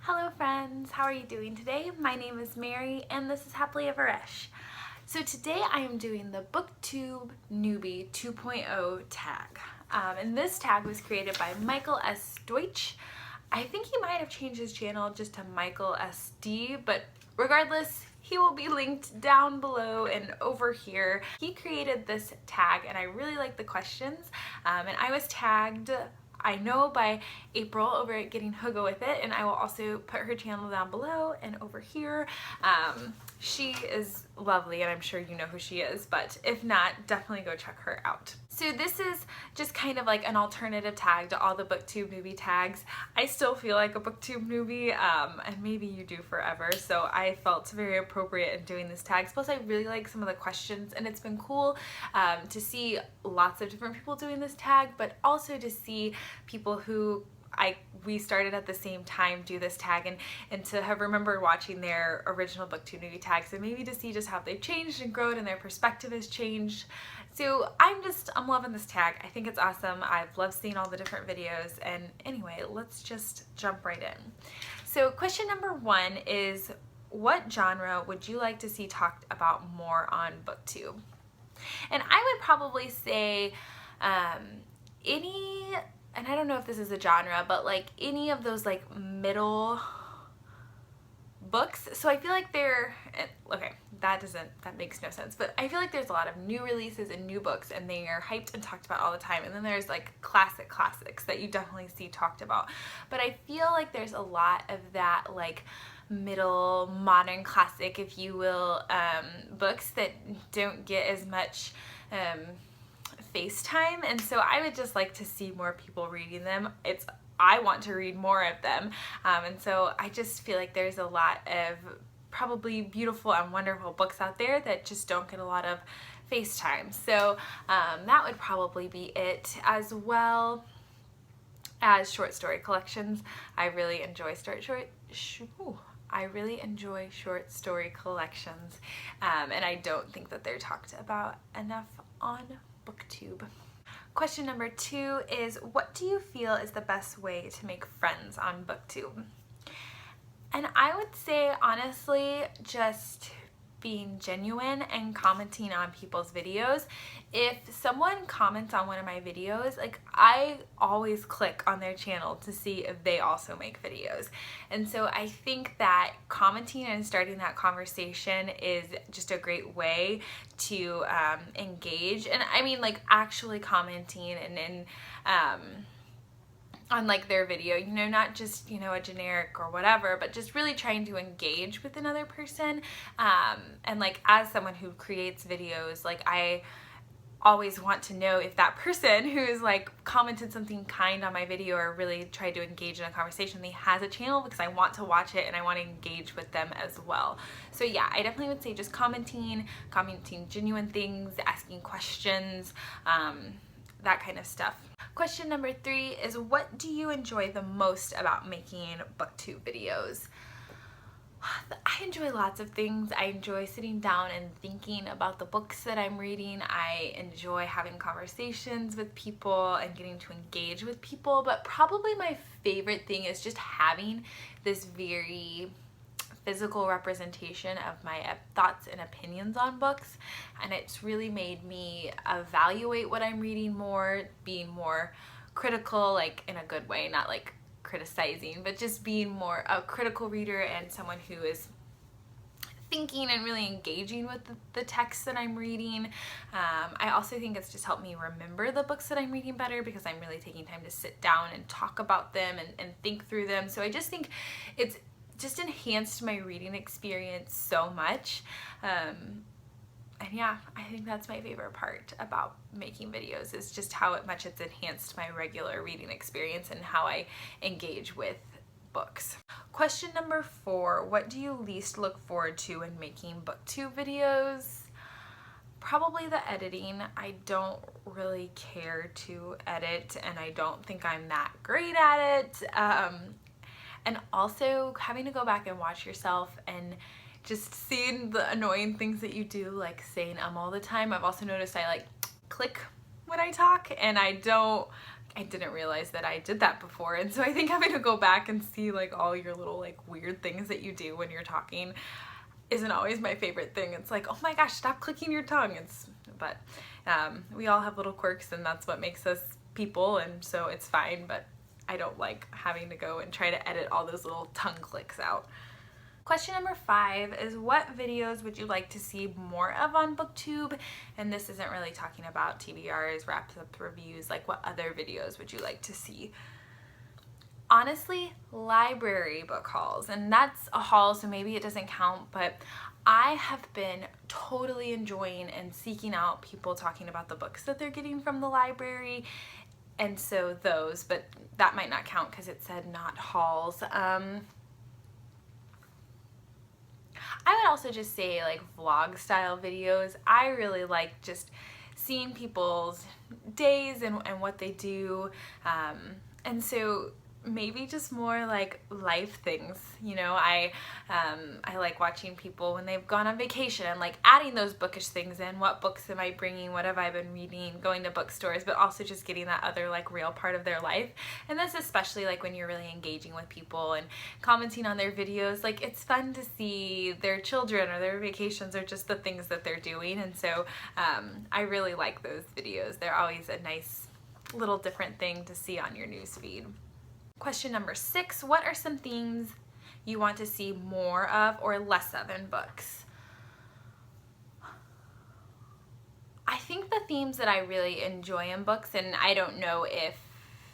Hello friends, how are you doing today? My name is Mary and this is Happily Ever Esch. So today I am doing the Booktube Newbie 2.0 tag. And this tag was created by Michael S. Deutsch. I think he might have changed his channel just to Michael SD, but regardless, he will be linked down below and over here. He created this tag and I really like the questions. And I was tagged, I know, by April over at Getting Hygge with It, and I will also put her channel down below and over here. She is lovely and I'm sure you know who she is, but if not, definitely go check her out. So this is just kind of like an alternative tag to all the Booktube Newbie tags. I still feel like a Booktube Newbie, and maybe you do forever, so I felt very appropriate in doing this tag. Plus I really like some of the questions and it's been cool to see lots of different people doing this tag, but also to see people who we started at the same time do this tag and to have remembered watching their original Booktube Newbie tags and maybe to see just how they've changed and grown and their perspective has changed. So I'm loving this tag. I think it's awesome. I've loved seeing all the different videos, and anyway, let's just jump right in. So question number 1 is, what genre would you like to see talked about more on BookTube? And I would probably say any, and I don't know if this is a genre, but like any of those like middle books. So I feel like okay, that makes no sense, but I feel like there's a lot of new releases and new books and they are hyped and talked about all the time, and then there's like classics that you definitely see talked about. But I feel like there's a lot of that like middle modern classic, if you will, books that don't get as much FaceTime, and so I would just like to see more people reading them. I want to read more of them, and so I just feel like there's a lot of probably beautiful and wonderful books out there that just don't get a lot of FaceTime. So that would probably be it, as well as short story collections. I really enjoy short story collections, and I don't think that they're talked about enough on BookTube. Question number 2 is, what do you feel is the best way to make friends on BookTube? And I would say, honestly, just being genuine and commenting on people's videos. If someone comments on one of my videos, like, I always click on their channel to see if they also make videos. And so I think that commenting and starting that conversation is just a great way to engage. And I mean, like, actually commenting and on like their video, you know, not just, you know, a generic or whatever, but just really trying to engage with another person. And like, as someone who creates videos, like, I always want to know if that person who's like commented something kind on my video or really tried to engage in a conversation, they has a channel, because I want to watch it and I want to engage with them as well. So yeah, I definitely would say just commenting genuine things, asking questions, that kind of stuff. Question number 3 is, what do you enjoy the most about making BookTube videos? I enjoy lots of things. I enjoy sitting down and thinking about the books that I'm reading. I enjoy having conversations with people and getting to engage with people, but probably my favorite thing is just having this very physical representation of my thoughts and opinions on books, and it's really made me evaluate what I'm reading more, being more critical, like in a good way, not like criticizing, but just being more a critical reader and someone who is thinking and really engaging with the text that I'm reading. I also think it's just helped me remember the books that I'm reading better, because I'm really taking time to sit down and talk about them and think through them. So I just think it's just enhanced my reading experience so much. And yeah, I think that's my favorite part about making videos, is just how much it's enhanced my regular reading experience and how I engage with books. Question number 4, what do you least look forward to when making BookTube videos? Probably the editing. I don't really care to edit, and I don't think I'm that great at it. And also having to go back and watch yourself and just seeing the annoying things that you do, like saying all the time. I've also noticed I like click when I talk, and I don't I didn't realize that I did that before. And so I think having to go back and see like all your little like weird things that you do when you're talking isn't always my favorite thing. It's like, oh my gosh, stop clicking your tongue. But we all have little quirks, and that's what makes us people, and so it's fine, but I don't like having to go and try to edit all those little tongue clicks out. Question number 5 is, what videos would you like to see more of on BookTube? And this isn't really talking about TBRs, wraps-up reviews, like what other videos would you like to see? Honestly, library book hauls, and that's a haul, so maybe it doesn't count, but I have been totally enjoying and seeking out people talking about the books that they're getting from the library, and so those, but that might not count because it said not hauls. I would also just say like vlog style videos. I really like just seeing people's days and what they do, and so maybe just more like life things, you know. I like watching people when they've gone on vacation and like adding those bookish things in. What books am I bringing? What have I been reading? Going to bookstores, but also just getting that other like real part of their life. And that's especially like when you're really engaging with people and commenting on their videos. Like, it's fun to see their children or their vacations or just the things that they're doing. And so I really like those videos. They're always a nice little different thing to see on your newsfeed. Question number 6, what are some themes you want to see more of or less of in books? I think the themes that I really enjoy in books, and I don't know if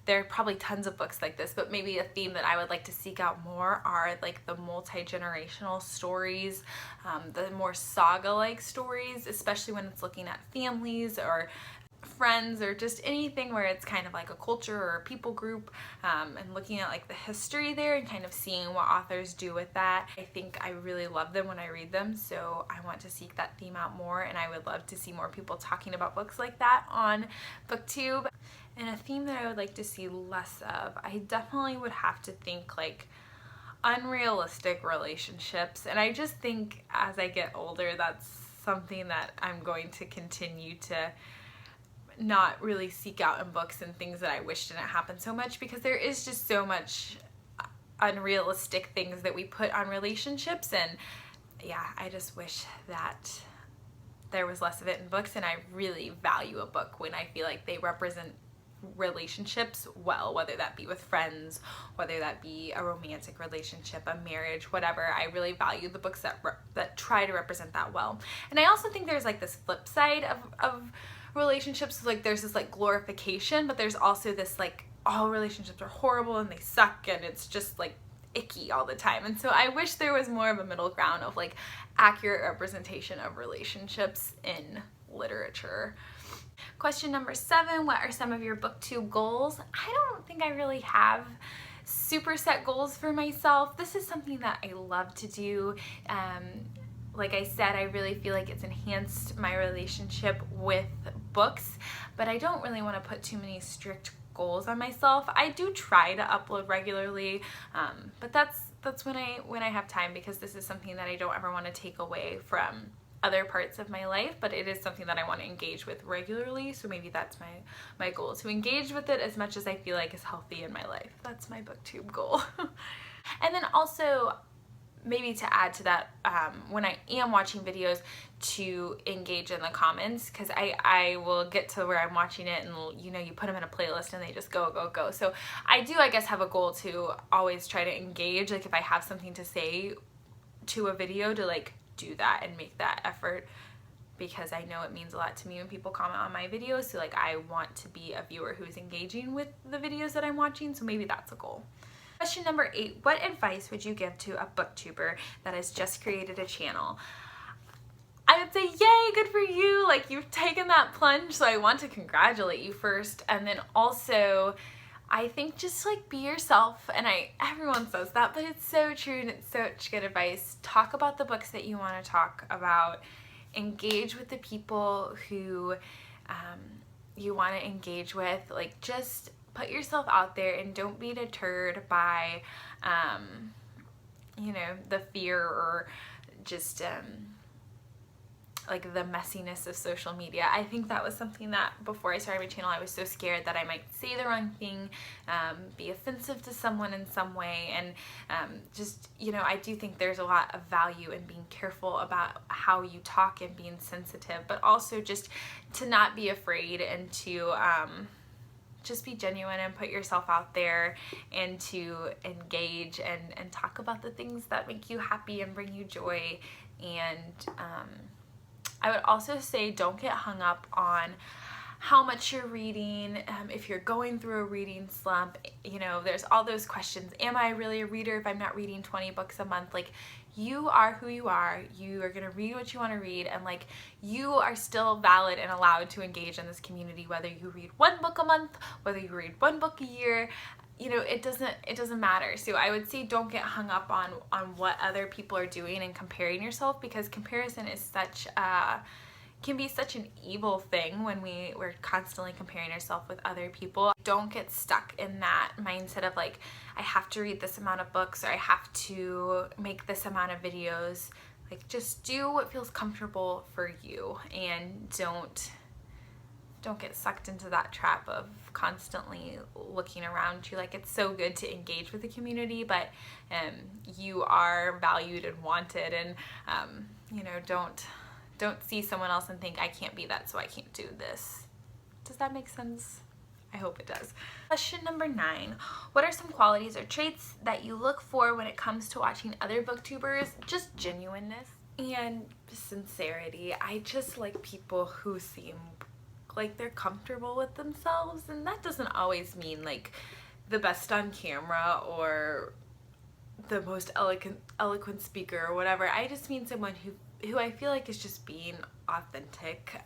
there are probably tons of books like this, but maybe a theme that I would like to seek out more are like the multi-generational stories, the more saga-like stories, especially when it's looking at families or friends or just anything where it's kind of like a culture or a people group, and looking at like the history there and kind of seeing what authors do with that. I think I really love them when I read them, so I want to seek that theme out more, and I would love to see more people talking about books like that on BookTube. And a theme that I would like to see less of, I definitely would have to think like unrealistic relationships, and I just think as I get older that's something that I'm going to continue to not really seek out in books and things that I wish didn't happen so much, because there is just so much unrealistic things that we put on relationships, and yeah, I just wish that there was less of it in books. And I really value a book when I feel like they represent relationships well, whether that be with friends, whether that be a romantic relationship, a marriage, whatever. I really value the books that try to represent that well. And I also think there's like this flip side of relationships. Like, there's this like glorification, but there's also this like all relationships are horrible and they suck and it's just like icky all the time. And so I wish there was more of a middle ground of like accurate representation of relationships in literature. Question number 7, what are some of your BookTube goals? I don't think I really have super set goals for myself. This is something that I love to do. Like I said, I really feel like it's enhanced my relationship with books, but I don't really want to put too many strict goals on myself. I do try to upload regularly, but that's when I have time, because this is something that I don't ever want to take away from other parts of my life, but it is something that I want to engage with regularly, so maybe that's my goal, to engage with it as much as I feel like is healthy in my life. That's my BookTube goal. And then also, maybe to add to that, when I am watching videos, to engage in the comments, because I will get to where I'm watching it and, you know, you put them in a playlist and they just go. So I do, I guess, have a goal to always try to engage. Like, if I have something to say to a video, to like do that and make that effort, because I know it means a lot to me when people comment on my videos. So like, I want to be a viewer who's engaging with the videos that I'm watching, so maybe that's a goal. Question number 8, what advice would you give to a booktuber that has just created a channel? I would say, yay, good for you. Like, you've taken that plunge, so I want to congratulate you first. And then also, I think just like be yourself. And everyone says that, but it's so true and it's such good advice. Talk about the books that you want to talk about. Engage with the people who you want to engage with. Like, just put yourself out there and don't be deterred by, you know, the fear or just like the messiness of social media. I think that was something that before I started my channel I was so scared that I might say the wrong thing, be offensive to someone in some way, and just, you know, I do think there's a lot of value in being careful about how you talk and being sensitive, but also just to not be afraid and to just be genuine and put yourself out there and to engage and talk about the things that make you happy and bring you joy. And I would also say don't get hung up on how much you're reading. If you're going through a reading slump, you know, there's all those questions. Am I really a reader if I'm not reading 20 books a month? Like, you are who you are. You are going to read what you want to read, and like, you are still valid and allowed to engage in this community, whether you read 1 book a month, whether you read 1 book a year. You know, it doesn't matter. So I would say don't get hung up on what other people are doing and comparing yourself, because comparison is can be such an evil thing when we're constantly comparing ourselves with other people. Don't get stuck in that mindset of like, I have to read this amount of books, or I have to make this amount of videos. Like, just do what feels comfortable for you, and don't get sucked into that trap of constantly looking around you. Like, it's so good to engage with the community, but you are valued and wanted, and you know, don't see someone else and think, I can't be that, so I can't do this. Does that make sense? I hope it does. Question number 9. What are some qualities or traits that you look for when it comes to watching other booktubers? Just genuineness and sincerity. I just like people who seem like they're comfortable with themselves, and that doesn't always mean like the best on camera or the most eloquent speaker or whatever. I just mean someone who I feel like is just being authentic.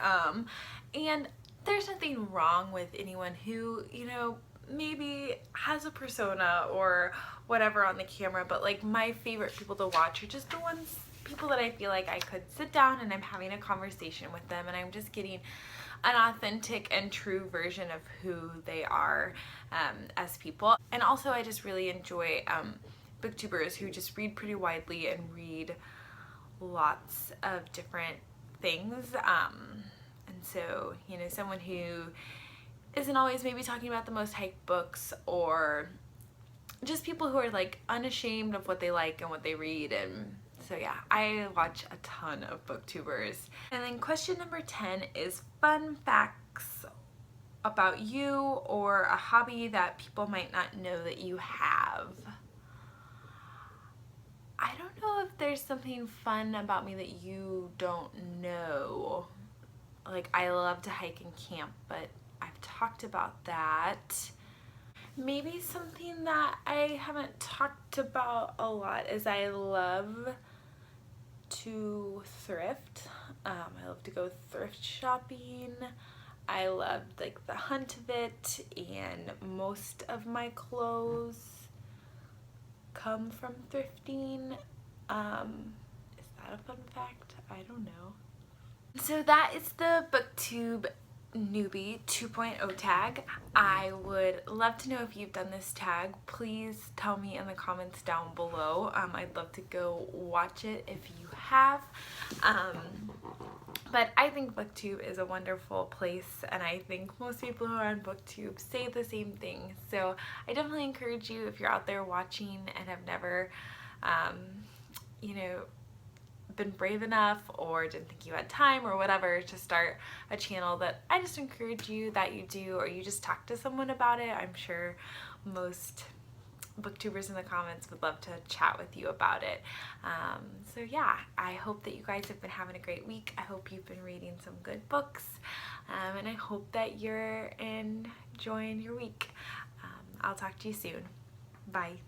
And there's nothing wrong with anyone who, you know, maybe has a persona or whatever on the camera, but like, my favorite people to watch are just the people that I feel like I could sit down and I'm having a conversation with them, and I'm just getting an authentic and true version of who they are as people. And also, I just really enjoy booktubers who just read pretty widely and read lots of different things, and so, you know, someone who isn't always maybe talking about the most hyped books, or just people who are like unashamed of what they like and what they read. And so yeah, I watch a ton of booktubers. And then question number 10 is fun facts about you or a hobby that people might not know that you have. I don't know if there's something fun about me that you don't know. Like, I love to hike and camp, but I've talked about that. Maybe something that I haven't talked about a lot is I love to thrift. I love to go thrift shopping. I love like the hunt of it, and most of my clothes come from thrifting. Is that a fun fact? I don't know. So that is the BookTube Newbie 2.0 tag. I would love to know if you've done this tag. Please tell me in the comments down below. I'd love to go watch it if you have. But I think BookTube is a wonderful place, and I think most people who are on BookTube say the same thing. So I definitely encourage you, if you're out there watching and have never, you know, been brave enough or didn't think you had time or whatever to start a channel, that I just encourage you that you do, or you just talk to someone about it. I'm sure most booktubers in the comments would love to chat with you about it. So yeah, I hope that you guys have been having a great week. I hope you've been reading some good books, and I hope that you're enjoying your week. I'll talk to you soon. Bye.